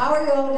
How are you all doing?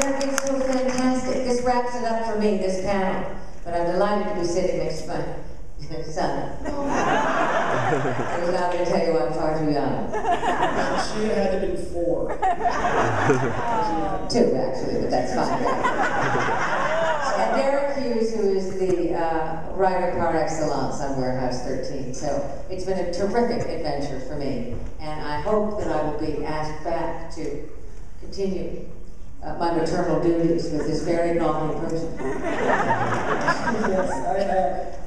You're being so fantastic. This wraps it up for me, this panel. But I'm delighted to be sitting next to my son. I was not going to tell you I'm far too young. She had to been 4. 2, actually, but that's fine. And Derek Hughes, who is the writer par excellence on Warehouse 13. So it's been a terrific adventure for me. And I hope that I will be asked back to continue my maternal duties with this very naughty person. Yes,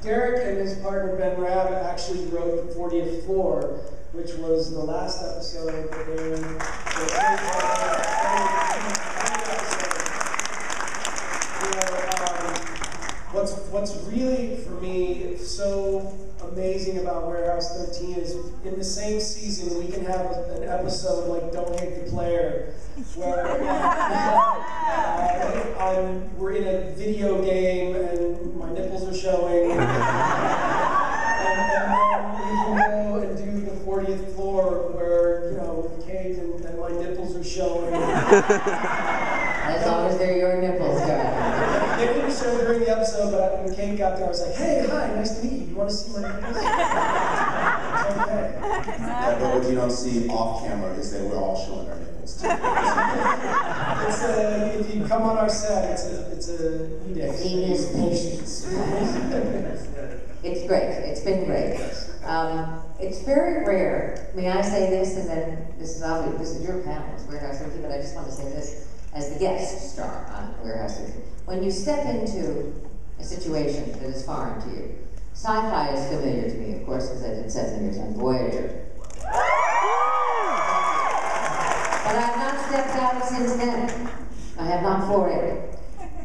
Derek and his partner Ben Rabb actually wrote The 40th Floor, which was the last episode that What's really, for me, so amazing about Warehouse 13 is in the same season we can have an episode like Don't Hate the Player, where we're in a video game and my nipples are showing, and then we can go and do The 40th Floor where, you know, with Kate and my nipples are showing. As long as they're your nipples, Derek. They didn't show during the episode, but when Kate got there, I was like, hey, hi, nice to meet you. You want to see my nipples? It's okay. Yeah, but what you don't see off camera is that we're all showing our nipples too. If you come on our set, it's a e-day. Venus patience. It's great. It's been great. It's very rare. May I say this, and then this is obvious. This is your panel, it's Warehouse 13, but I just want to say this as the guest star on Warehouse 13. When you step into a situation that is foreign to you, sci-fi is familiar to me, of course, because I did 7 years on Voyager. But I have not stepped out since then. I have not forayed.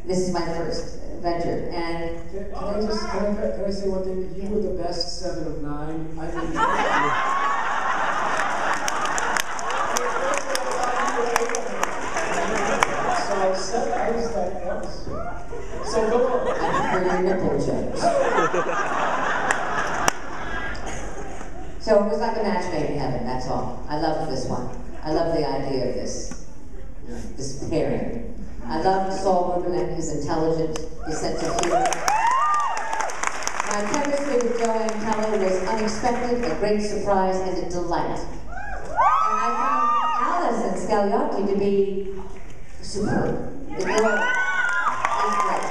This is my first venture, and Can I say one thing? You were the best 7 of 9. I mean, I was like, that was... So go on. for your nipple jokes. So it was like a match made in heaven, that's all. I loved this one. I love the idea of this pairing. I loved Saul Rubinek, his intelligence, his sense of humor. My chemistry with Joanne Keller was unexpected, a great surprise, and a delight. And I found Alice and Scagliotti to be superb. The girl is great.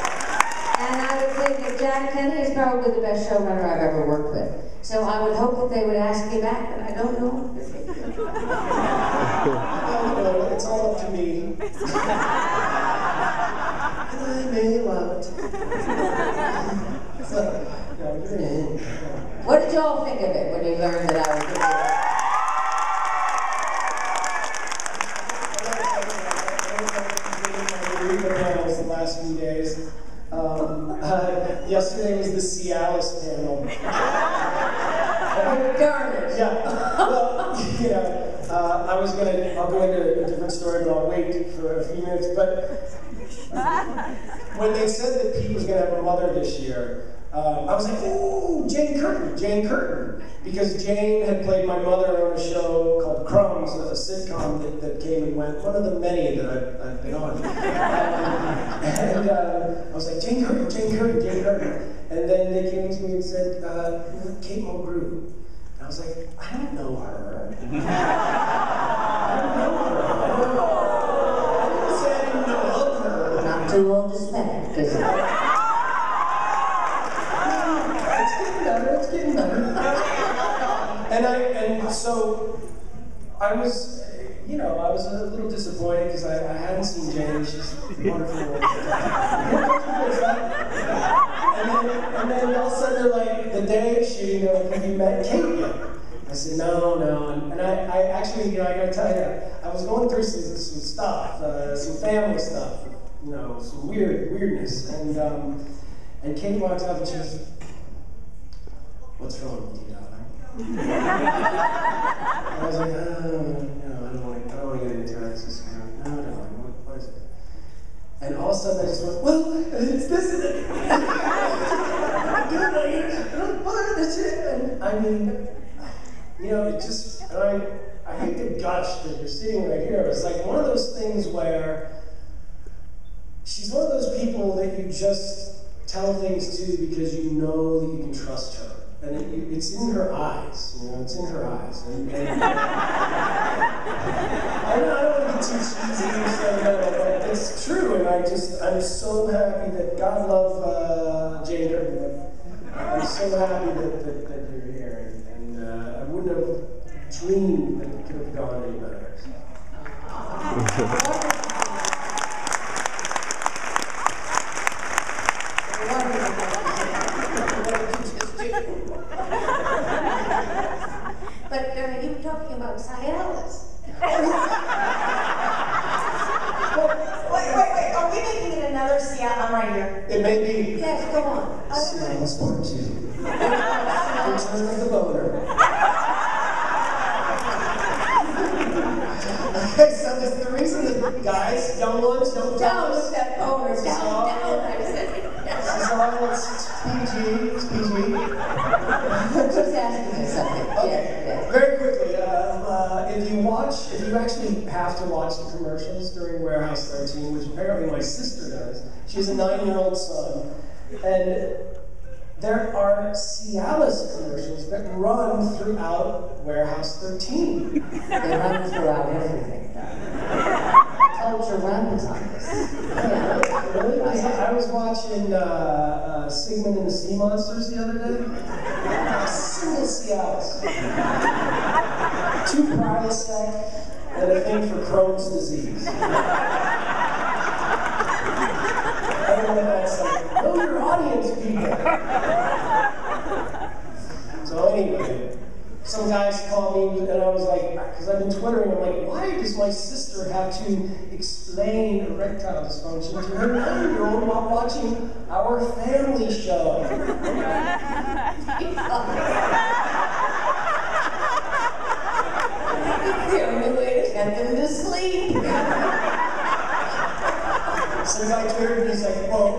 And I would say that Jack Kenny is probably the best showrunner I've ever worked with. So I would hope that they would ask me back, but I don't know. It's all up to me. And I may love it. What did y'all think of it when you learned that I was going to the last few days. Yesterday was the Cialis panel. darn it. Yeah. Well, you know, I'll go into a different story, but I'll wait for a few minutes. But when they said that Pete was going to have a mother this year, I was like, ooh, Jane Curtin. Because Jane had played my mother on a show called Crumbs, a sitcom that came and went, one of the many that I've been on. And I was like, Jane Curtin. And then they came to me and said, Kate Mulgrew. And I was like, I don't know her. I didn't say I didn't know of her. Not too old to spend, is it? It's getting better. And so I was, you know, I was a little disappointed because I hadn't seen Jane. She's wonderful. And then all of a sudden they're like, the day of shooting, they're like, have you met Kate yet? I said, no. And I actually, you know, I gotta tell you, I was going through some stuff, some family stuff, you know, some weirdness. And Kate walked up and she goes, what's wrong with you, darling? I was like, no, I don't want to get into it. It's just, no, what is it? And all of a sudden I just went, well, it's this and it. And I mean, you know, it just, I hate to gut gosh, that you're sitting right here. It's like one of those things where she's one of those people that you just tell things to because you know that you can trust her. And it's in her eyes, you know, it's in her eyes. And I don't want to get too cheesy or sentimental, but it's true, and I'm so happy that God love Jane Curtin. I'm so happy that you're here, and I wouldn't have dreamed that it could have gone any better. But you were talking about Cialis. Wait, are we making it another Cialis? I'm right here. It may be. Yes, go on. Cialis Part 2. Return of the Boner. Okay, so the reason that guys, young ones, don't Down with that boner. Down, I said. This is all, it's PG, it's PG. She's asking me something. Okay, Yes. very quickly, if you actually have to watch the commercials during Warehouse 13, which apparently my sister does, she has a 9-year-old son, and there are Cialis commercials that run throughout Warehouse 13. They run throughout everything. Culture runs on this. Yeah, really? I was watching Sigmund and the Sea Monsters the other day. A single Cialis. 2 Prilosec and a thing for Crohn's disease. I don't know if that's like, know your audience, people. So anyway, some guys called me and I was like, because I've been Twittering, I'm like, why does my sister have to explain erectile dysfunction to her 9-year-old while watching our family show? The only way to get them to sleep. Some guy Twittered and he's like, well,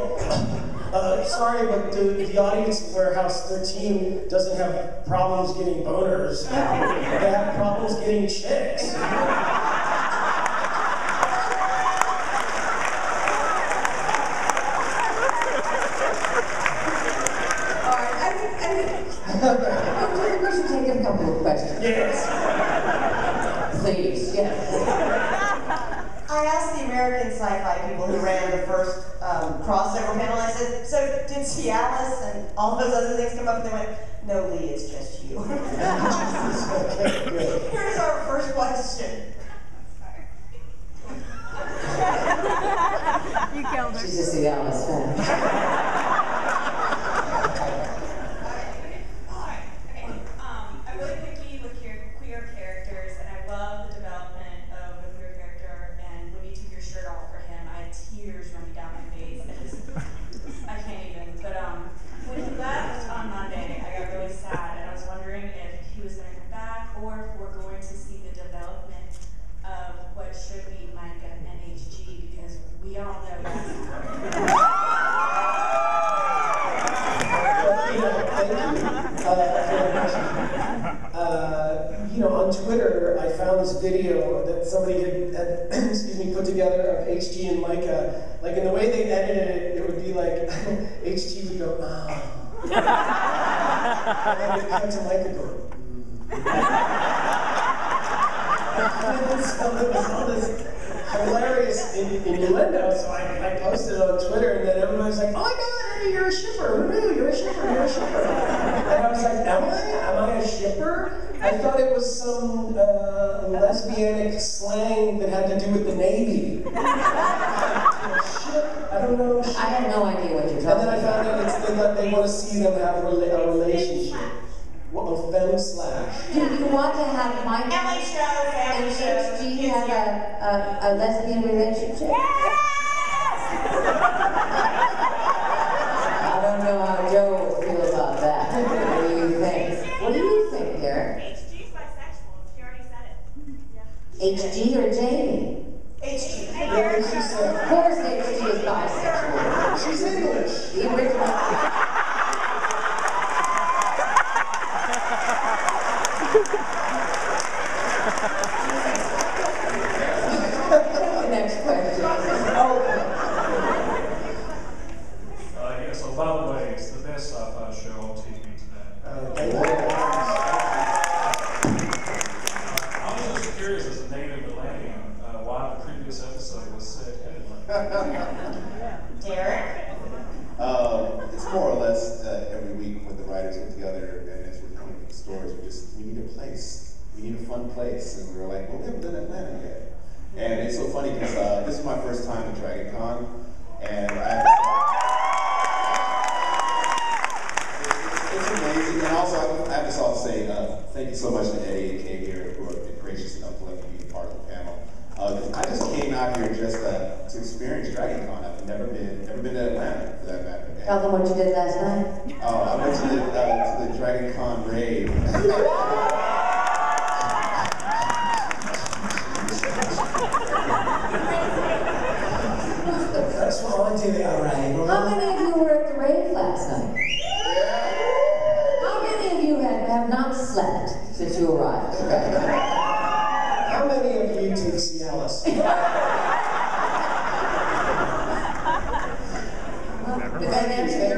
sorry, but the audience of Warehouse 13 doesn't have problems getting boners. They have problems getting chicks. Alright, I think we should take a couple of questions. Yes. Please, yes. I asked the American sci-fi people who ran the first crossover panel, I said, so did Cialis and all those other things come up? And they went, no, Lee, it's just you. Here's our first question. You killed her. She's a Cialis fan. I'm really picky with queer characters, and I love the development of the queer character. And when you took your shirt off for him, I had tears running down my face. I can't even. But when he left on Monday, I got really sad, and I was wondering if he was going to come back, or if we're going to see the development of what should be Micah and HG, because we all know that's on Twitter, I found this video that somebody had excuse me, put together of HG and Micah. Like, in the way they edited it, it would be like, HG would go, oh. And then it would cut to Micah going, So there was all this hilarious innuendo, so I posted it on Twitter, and then everybody's like, oh my god, Eddie, you're a shipper. Who knew? You're a shipper, you're a shipper. And I was like, am I? Am I a shipper? I thought it was some lesbianic slang that had to do with the Navy. Ship? I don't know. Ship. I have no idea what you're And talking then I found out they want to see them have a relationship. Well, a femme slash. Do you want to have Mike Family show, and family show. HG have a lesbian relationship? I don't know how Joe would feel about that. What do you think? What do you think, Derek? HG's bisexual. She already said it. HG or Jamie? HG. Yeah, she said, Of course HG is bisexual. she's English. The original. fun place. And we were like, well, we haven't done Atlanta yet. And it's so funny because this is my first time at Dragon Con, and it's amazing. And also, I have to also say thank you so much to Eddie and Kay here who are gracious enough to let me be part of the panel. I just came out here just to experience Dragon Con. I've never been to Atlanta for that matter. And, Tell them what you did last night. I went to the Dragon Con rave. That's what I did, all right. How many of you were at the rave last night? How many of you have not slept since you arrived? How many of you took Cialis? Did that answer your